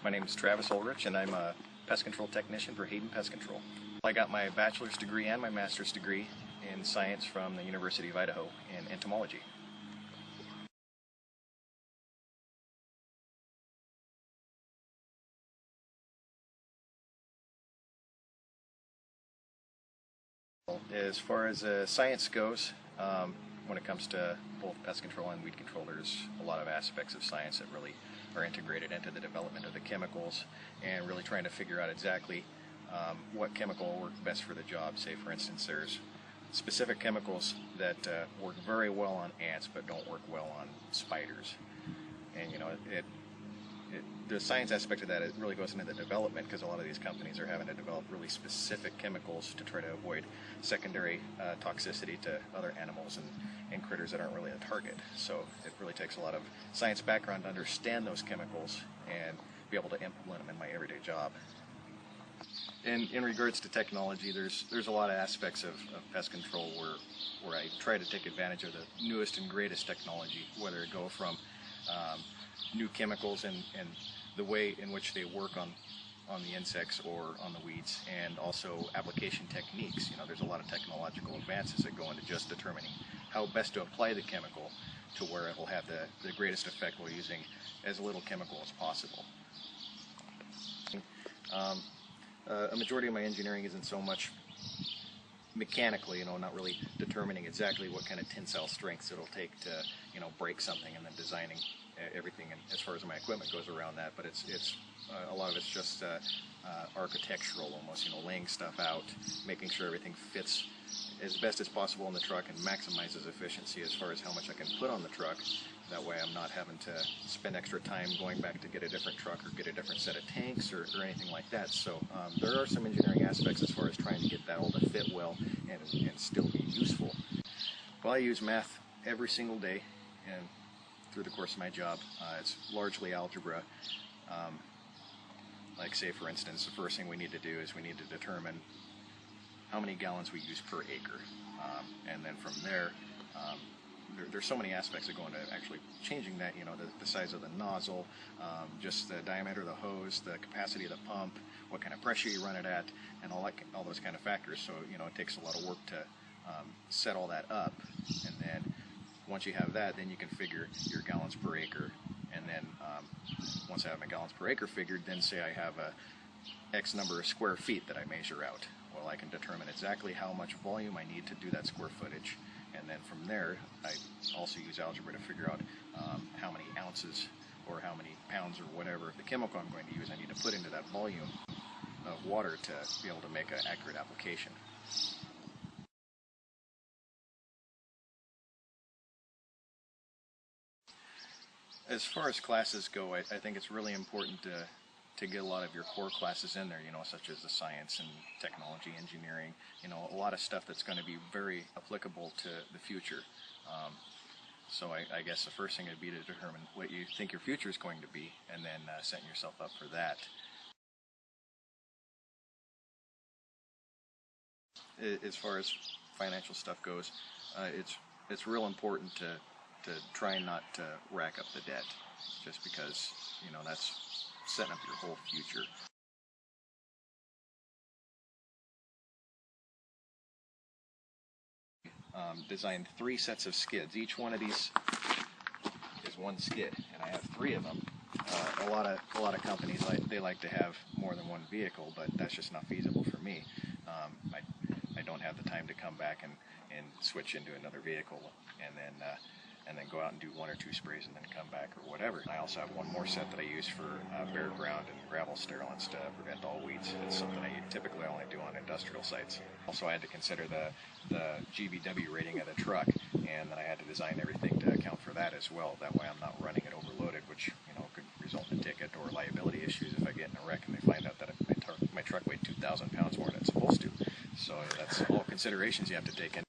My name is Travis Ulrich, and I'm a pest control technician for Hayden Pest Control. I got my bachelor's degree and my master's degree in science from the University of Idaho in entomology. As far as science goes, when it comes to both pest control and weed control, there's a lot of aspects of science that really are integrated into the development of the chemicals and really trying to figure out exactly what chemical will work best for the job. Say, for instance, there's specific chemicals that work very well on ants but don't work well on spiders. And you know, the science aspect of that, it really goes into the development, because a lot of these companies are having to develop really specific chemicals to try to avoid secondary toxicity to other animals and critters that aren't really a target. So it really takes a lot of science background to understand those chemicals and be able to implement them in my everyday job. In regards to technology, there's a lot of aspects of pest control where I try to take advantage of the newest and greatest technology, whether it go from new chemicals and the way in which they work on the insects or on the weeds, and also application techniques. You know, there's a lot of technological advances that go into just determining how best to apply the chemical to where it will have the greatest effect while using as little chemical as possible. A majority of my engineering isn't so much mechanically, you know, not really determining exactly what kind of tensile strengths it'll take to, you know, break something, and then designing everything as far as my equipment goes around that. But it's a lot of it's just architectural almost, you know, laying stuff out, making sure everything fits as best as possible in the truck and maximizes efficiency as far as how much I can put on the truck. That way I'm not having to spend extra time going back to get a different truck or get a different set of tanks or anything like that. So there are some engineering aspects as far as trying to get that all to fit well and still be useful. Well, I use math every single day and through the course of my job. It's largely algebra. Like, say, for instance, the first thing we need to do is we need to determine how many gallons we use per acre. And then from there, there's so many aspects that go into actually changing that, you know, the size of the nozzle, just the diameter of the hose, the capacity of the pump, what kind of pressure you run it at, and all those kind of factors. So, you know, it takes a lot of work to set all that up, and then once you have that, then you can figure your gallons per acre, and then once I have my gallons per acre figured, then say I have a X number of square feet that I measure out. Well, I can determine exactly how much volume I need to do that square footage, and then from there I also use algebra to figure out how many ounces or how many pounds or whatever the chemical I'm going to use I need to put into that volume of water to be able to make an accurate application. As far as classes go, I think it's really important to get a lot of your core classes in there, you know, such as the science and technology, engineering, you know, a lot of stuff that's going to be very applicable to the future. So I guess the first thing would be to determine what you think your future is going to be, and then setting yourself up for that. As far as financial stuff goes, it's real important to try not to rack up the debt, just because, you know, that's setting up your whole future. Designed 3 sets of skids. Each one of these is one skid, and I have 3 of them. A lot of companies they like to have more than one vehicle, but that's just not feasible for me. I don't have the time to come back and switch into another vehicle and then go out and do 1 or 2 sprays and then come back or whatever. I also have one more set that I use for bare ground and gravel sterilants to prevent all weeds. It's something I typically only do on industrial sites. Also, I had to consider the GVW rating of the truck, and then I had to design everything to account for that as well. That way I'm not running it overloaded, which, you know, could result in a ticket or liability issues if I get in a wreck and they find out that my truck weighed 2,000 pounds more than it's supposed to. So that's all considerations you have to take into